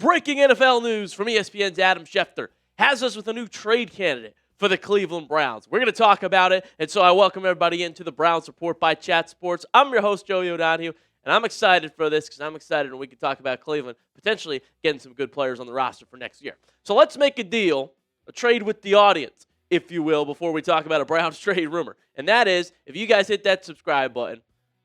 Breaking NFL news from ESPN's Adam Schefter has us with a new trade candidate for the Cleveland Browns. We're going to talk about it, and so I welcome everybody into the Browns Report by Chat Sports. I'm your host, Joey O'Donohue, and I'm excited for this because I'm excited when we can talk about Cleveland potentially getting some good players on the roster for next year. So let's make a deal, a trade with the audience, if you will, before we talk about a Browns trade rumor. And that is, if you guys hit that subscribe button,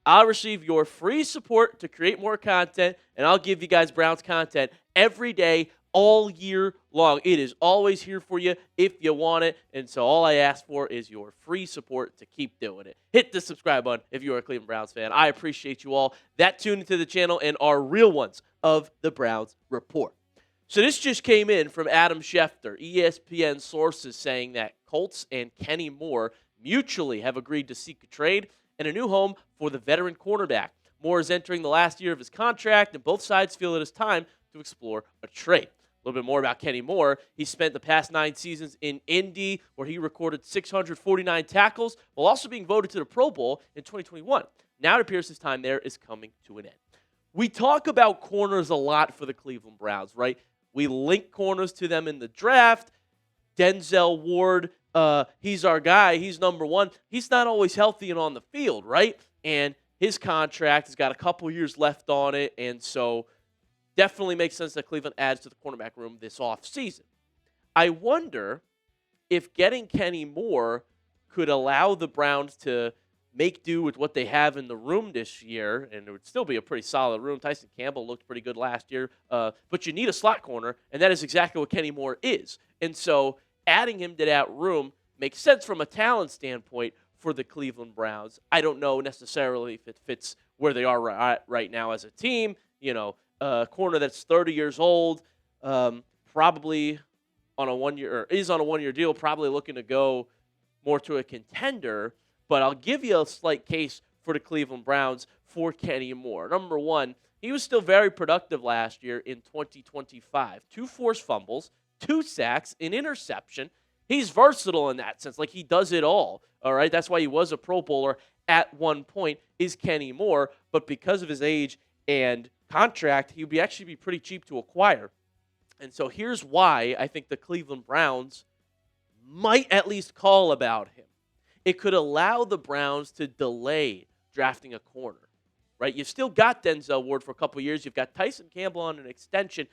I'll receive your free support to create more content, and I'll give you guys Browns content every day, all year long. It is always here for you if you want it, and so all I ask for is your free support to keep doing it. Hit the subscribe button if you're a Cleveland Browns fan. I appreciate you all that tune into the channel and are real ones of the Browns Report. So this just came in from Adam Schefter, ESPN sources saying that Colts and Kenny Moore mutually have agreed to seek a trade and a new home for the veteran cornerback. Moore is entering the last year of his contract, and both sides feel it is time to explore a trade. A little bit more about Kenny Moore. He spent the past 9 seasons in Indy, where he recorded 649 tackles, while also being voted to the Pro Bowl in 2021. Now it appears his time there is coming to an end. We talk about corners a lot for the Cleveland Browns, right? We link corners to them in the draft. Denzel Ward, he's our guy. He's number one. He's not always healthy and on the field, right? And his contract has got a couple years left on it, and so definitely makes sense that Cleveland adds to the cornerback room this offseason. I wonder if getting Kenny Moore could allow the Browns to make do with what they have in the room this year, and it would still be a pretty solid room. Tyson Campbell looked pretty good last year, but you need a slot corner, and that is exactly what Kenny Moore is. And so adding him to that room makes sense from a talent standpoint for the Cleveland Browns. I don't know necessarily if it fits where they are right now as a team. You know, a corner that's 30 years old, probably on a one-year deal, probably looking to go more to a contender. But I'll give you a slight case for the Cleveland Browns for Kenny Moore. Number one, he was still very productive last year in 2025. 2 forced fumbles, 2 sacks, an interception. He's versatile in that sense. Like, he does it all right? That's why he was a Pro Bowler at one point, is Kenny Moore. But because of his age and contract, he would actually be pretty cheap to acquire. And so here's why I think the Cleveland Browns might at least call about him. It could allow the Browns to delay drafting a corner, right? You've still got Denzel Ward for a couple years. You've got Tyson Campbell on an extension.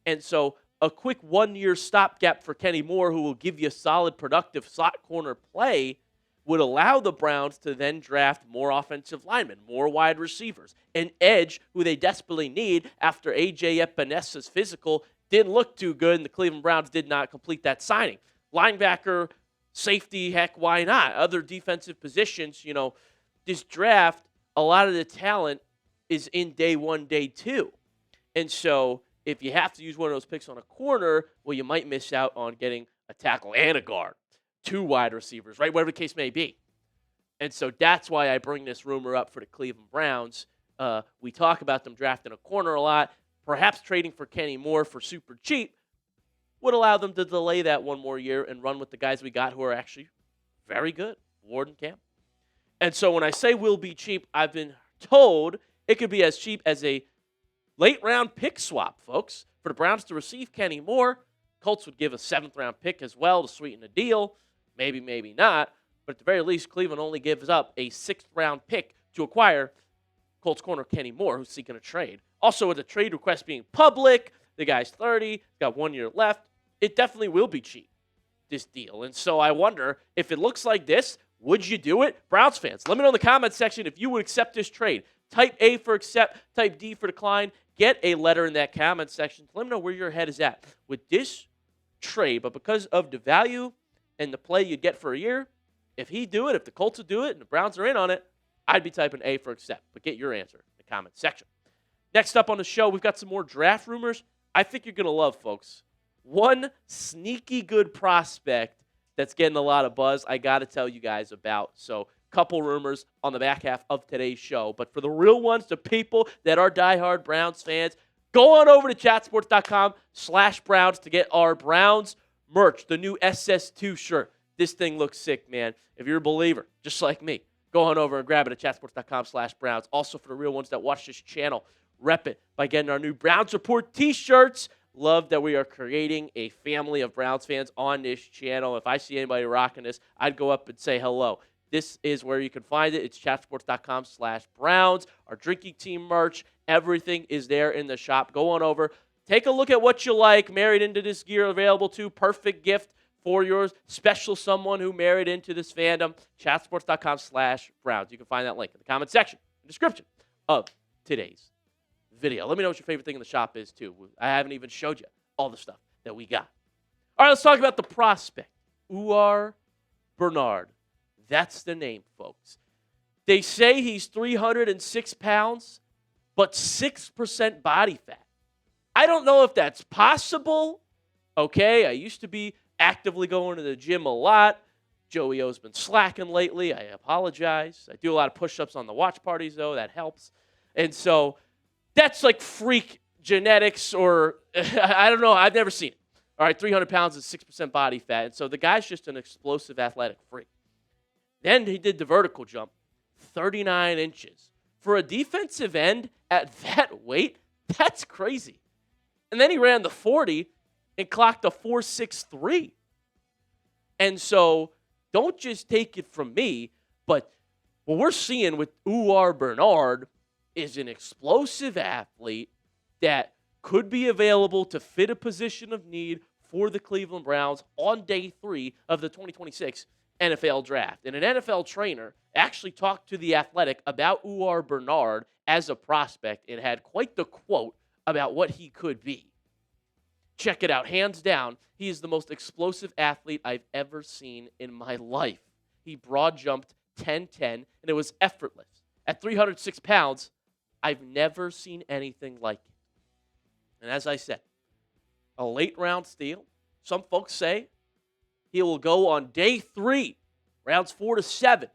And so a quick 1-year stopgap for Kenny Moore, who will give you solid, productive slot corner play, would allow the Browns to then draft more offensive linemen, more wide receivers, an edge who they desperately need after A.J. Epenesa's physical didn't look too good, and the Cleveland Browns did not complete that signing. Linebacker, safety, heck, why not? Other defensive positions, you know, this draft, a lot of the talent is in day 1, day 2. And so if you have to use one of those picks on a corner, well, you might miss out on getting a tackle and a guard, 2 wide receivers, right? Whatever the case may be. And so that's why I bring this rumor up for the Cleveland Browns. We talk about them drafting a corner a lot. Perhaps trading for Kenny Moore for super cheap would allow them to delay that 1 more year and run with the guys we got who are actually very good, Ward and Campbell. And so when I say will be cheap, I've been told it could be as cheap as a late-round pick swap, folks. For the Browns to receive Kenny Moore, Colts would give a 7th-round pick as well to sweeten the deal. Maybe, maybe not. But at the very least, Cleveland only gives up a 6th-round pick to acquire Colts corner Kenny Moore, who's seeking a trade. Also, with the trade request being public, the guy's 30, got 1 year left, it definitely will be cheap, this deal. And so I wonder, if it looks like this, would you do it? Browns fans, let me know in the comments section if you would accept this trade. Type A for accept, type D for decline. Get a letter in that comment section. Let me know where your head is at with this trade. But because of the value and the play you'd get for a year, if he do it, if the Colts would do it, and the Browns are in on it, I'd be typing A for accept. But get your answer in the comment section. Next up on the show, we've got some more draft rumors I think you're going to love, folks. One sneaky good prospect that's getting a lot of buzz I got to tell you guys about. So, couple rumors on the back half of today's show. But for the real ones, the people that are diehard Browns fans, go on over to chatsports.com/Browns to get our Browns merch, the new SS2 shirt. This thing looks sick, man. If you're a believer, just like me, go on over and grab it at chatsports.com/Browns. Also, for the real ones that watch this channel, rep it by getting our new Browns Report t-shirts. love that we are creating a family of Browns fans on this channel. If I see anybody rocking this, I'd go up and say hello. This is where you can find it. It's chatsports.com/Browns. Our drinking team merch, everything is there in the shop. Go on over. Take a look at what you like. Married into this gear available too. Perfect gift for your special someone who married into this fandom. Chatsports.com/Browns. You can find that link in the comment section, the description of today's video. Let me know what your favorite thing in the shop is too. I haven't even showed you all the stuff that we got. All right, let's talk about the prospect, Uar Bernard. That's the name, folks. They say he's 306 pounds, but 6% body fat. I don't know if that's possible. Okay, I used to be actively going to the gym a lot. Joey O's been slacking lately. I apologize. I do a lot of push-ups on the watch parties, though. That helps. And so that's like freak genetics or I don't know. I've never seen it. All right, 300 pounds is 6% body fat. And so the guy's just an explosive athletic freak. Then he did the vertical jump, 39 inches. For a defensive end at that weight, that's crazy. And then he ran the 40 and clocked a 4.63. And so don't just take it from me, but what we're seeing with Uar Bernard is an explosive athlete that could be available to fit a position of need for the Cleveland Browns on day 3 of the 2026 NFL draft. And an NFL trainer actually talked to The Athletic about Uar Bernard as a prospect and had quite the quote about what he could be. Check it out. Hands down, he is the most explosive athlete I've ever seen in my life. He broad jumped 10-10, and it was effortless. At 306 pounds, I've never seen anything like it. And as I said, a late round steal. Some folks say he will go on day 3, rounds 4 to 7.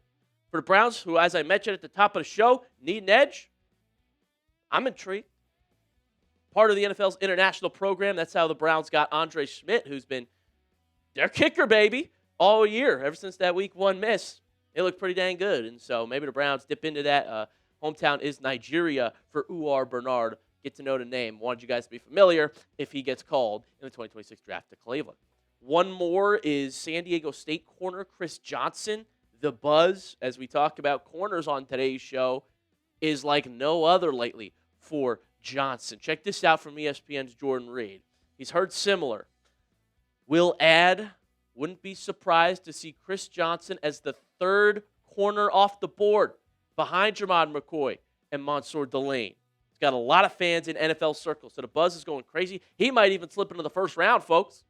For the Browns, who, as I mentioned at the top of the show, need an edge, I'm intrigued. Part of the NFL's international program. That's how the Browns got Andre Schmidt, who's been their kicker, baby, all year, ever since that week 1 miss. It looked pretty dang good. And so maybe the Browns dip into that. Hometown is Nigeria for Uar Bernard. Get to know the name. Wanted you guys to be familiar if he gets called in the 2026 draft to Cleveland. One more is San Diego State corner Chris Johnson. The buzz, as we talk about corners on today's show, is like no other lately for Johnson. Check this out from ESPN's Jordan Reed. He's heard similar. Will add, wouldn't be surprised to see Chris Johnson as the 3rd corner off the board behind Jermod McCoy and Mansour Delane. He's got a lot of fans in NFL circles, so the buzz is going crazy. He might even slip into the 1st round, folks.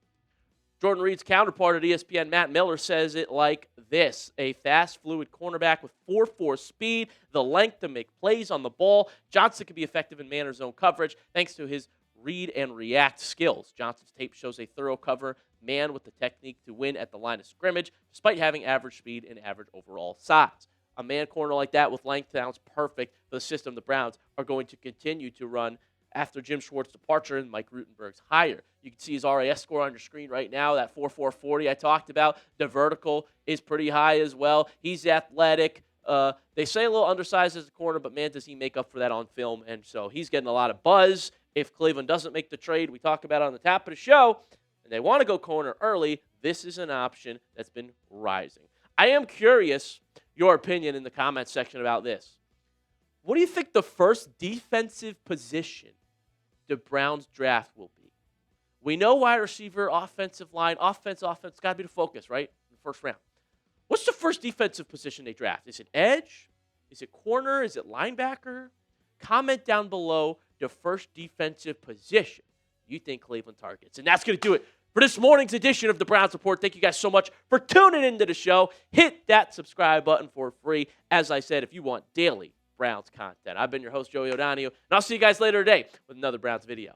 Jordan Reed's counterpart at ESPN, Matt Miller, says it like this. A fast, fluid cornerback with 4.4 speed, the length to make plays on the ball. Johnson can be effective in man or zone coverage thanks to his read and react skills. Johnson's tape shows a thorough cover man with the technique to win at the line of scrimmage, despite having average speed and average overall size. A man corner like that with length sounds perfect for the system the Browns are going to continue to run after Jim Schwartz's departure and Mike Rutenberg's hire. You can see his RAS score on your screen right now, that 4.440 I talked about. The vertical is pretty high as well. He's athletic. They say a little undersized as a corner, but man, does he make up for that on film. And so he's getting a lot of buzz. If Cleveland doesn't make the trade, we talk about it on the top of the show, and they want to go corner early, this is an option that's been rising. I am curious your opinion in the comments section about this. What do you think the first defensive position the Browns draft will be? We know wide receiver, offensive line, offense, got to be the focus, right? In the 1st round. What's the first defensive position they draft? Is it edge? Is it corner? Is it linebacker? Comment down below the first defensive position you think Cleveland targets. And that's going to do it for this morning's edition of the Browns Report. Thank you guys so much for tuning into the show. Hit that subscribe button for free. As I said, if you want daily Browns content. I've been your host, Joey O'Donohue, and I'll see you guys later today with another Browns video.